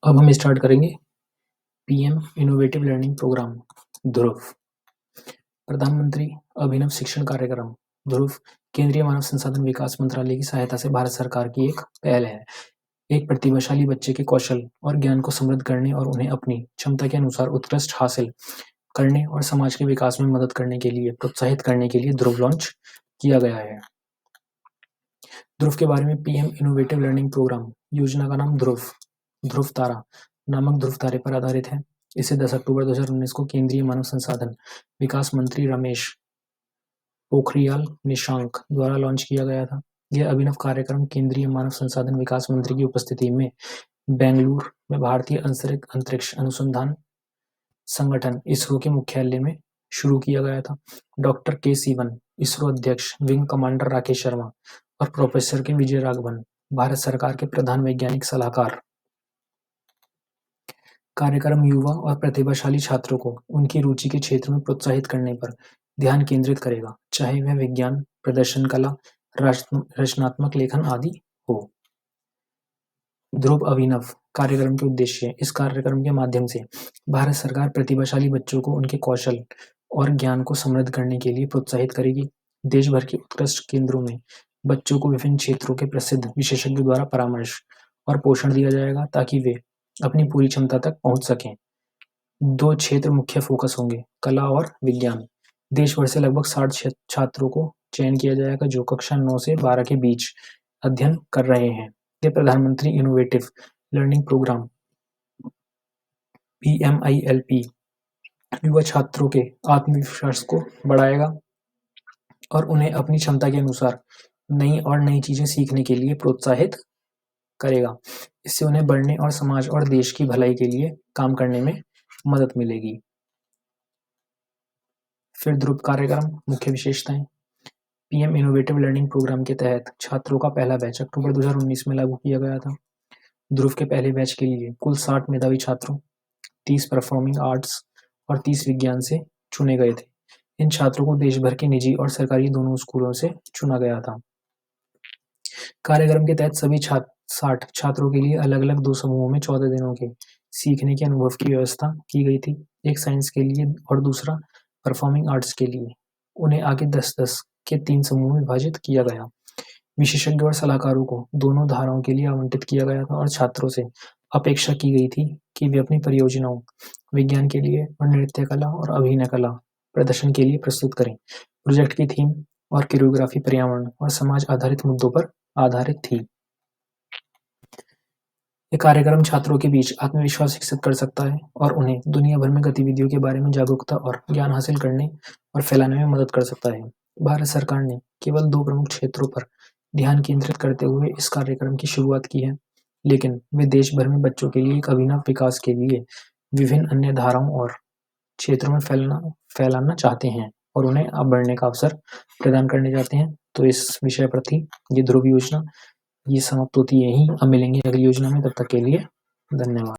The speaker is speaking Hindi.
अब हम स्टार्ट करेंगे पीएम इनोवेटिव लर्निंग प्रोग्राम ध्रुव। प्रधानमंत्री अभिनव शिक्षण कार्यक्रम ध्रुव केंद्रीय मानव संसाधन विकास मंत्रालय की सहायता से भारत सरकार की एक पहल है। एक प्रतिभाशाली बच्चे के कौशल और ज्ञान को समृद्ध करने और उन्हें अपनी क्षमता के अनुसार उत्कृष्ट हासिल करने और समाज के विकास में मदद करने के लिए प्रोत्साहित करने के लिए ध्रुव लॉन्च किया गया है। ध्रुव के बारे में पीएम इनोवेटिव लर्निंग प्रोग्राम योजना का नाम ध्रुव तारा नामक ध्रुव तारे पर आधारित है। इसे 10 अक्टूबर 2019 को केंद्रीय मानव संसाधन विकास मंत्री रमेश पोखरियाल निशंक द्वारा लॉन्च किया गया था। यह अभिनव कार्यक्रम केंद्रीय मानव संसाधन विकास मंत्री की उपस्थिति में बेंगलुरु में भारतीय अंतरिक्ष अनुसंधान संगठन इसरो के मुख्यालय में शुरू किया गया था। डॉक्टर के सिवन, इसरो अध्यक्ष, विंग कमांडर राकेश शर्मा और प्रोफेसर के विजय राघवन भारत सरकार के प्रधान वैज्ञानिक सलाहकार। कार्यक्रम युवा और प्रतिभाशाली छात्रों को उनकी रुचि के क्षेत्र में प्रोत्साहित करने पर ध्यान केंद्रित करेगा, चाहे वह विज्ञान, प्रदर्शन कला, रचनात्मक लेखन आदि हो। ध्रुव अभिनव कार्यक्रम के उद्देश्य। इस कार्यक्रम के माध्यम से भारत सरकार प्रतिभाशाली बच्चों को उनके कौशल और ज्ञान को समृद्ध करने के लिए प्रोत्साहित करेगी। देश भर के उत्कृष्ट केंद्रों में बच्चों को विभिन्न क्षेत्रों के प्रसिद्ध विशेषज्ञों द्वारा परामर्श और पोषण दिया जाएगा ताकि वे अपनी पूरी क्षमता तक पहुंच सकें। 2 क्षेत्र मुख्य फोकस होंगे, कला और विज्ञान। देश भर से लगभग 60 छात्रों को चयन किया जाएगा जो कक्षा 9 से 12 के बीच अध्ययन कर रहे हैं। यह प्रधानमंत्री इनोवेटिव लर्निंग प्रोग्राम PMILP युवा छात्रों के आत्मविश्वास को बढ़ाएगा और उन्हें अपनी क्षमता के अनुसार नई चीजें सीखने के लिए प्रोत्साहित करेगा। इससे उन्हें बढ़ने और समाज और देश की भलाई के लिए काम करने में मदद मिलेगी। फिर ध्रुव कार्यक्रम मुख्य विशेषताएं। पीएम इनोवेटिव लर्निंग प्रोग्राम के तहत छात्रों का पहला बैच अक्टूबर 2019 में लागू किया गया था। ध्रुव के पहले बैच के लिए कुल 60 मेधावी छात्रों, 30 परफॉर्मिंग आर्ट्स और 30 विज्ञान से चुने गए थे। इन छात्रों को देश भर के निजी और सरकारी दोनों स्कूलों से चुना गया था। कार्यक्रम के तहत सभी 60 छात्रों के लिए अलग अलग 2 समूहों में 14 दिनों के सीखने के अनुभव की व्यवस्था की गई थी। एक साइंस के लिए और दूसरा परफॉर्मिंग आर्ट्स के लिए। उन्हें आगे 10-10 के 3 समूह में विभाजित किया गया। विशेषज्ञ और सलाहकारों को दोनों धाराओं के लिए आवंटित किया गया था और छात्रों से अपेक्षा की गई थी कि वे अपनी परियोजनाओं विज्ञान के लिए और नृत्य कला और अभिनय कला प्रदर्शन के लिए प्रस्तुत करें। प्रोजेक्ट की थीम और कोरियोग्राफी पर्यावरण और समाज आधारित मुद्दों पर आधारित थी। यह कार्यक्रम छात्रों के बीच आत्मविश्वास विकसित कर सकता है और उन्हें दुनिया भर में गतिविधियों के बारे में जागरूकता और ज्ञान हासिल करने और फैलाने में मदद कर सकता है। भारत सरकार ने केवल 2 प्रमुख क्षेत्रों पर ध्यान केंद्रित करते हुए इस कार्यक्रम की शुरुआत की है, लेकिन वे देश भर में बच्चों के लिए एक अभिनव विकास के लिए विभिन्न अन्य धाराओं और क्षेत्रों में फैलाना चाहते हैं और उन्हें अब बढ़ने का अवसर प्रदान करने चाहते हैं। तो इस विषय पर थी ये ध्रुव योजना। ये समाप्त होती है यहीं। अब मिलेंगे अगली योजना में, तब तक के लिए धन्यवाद।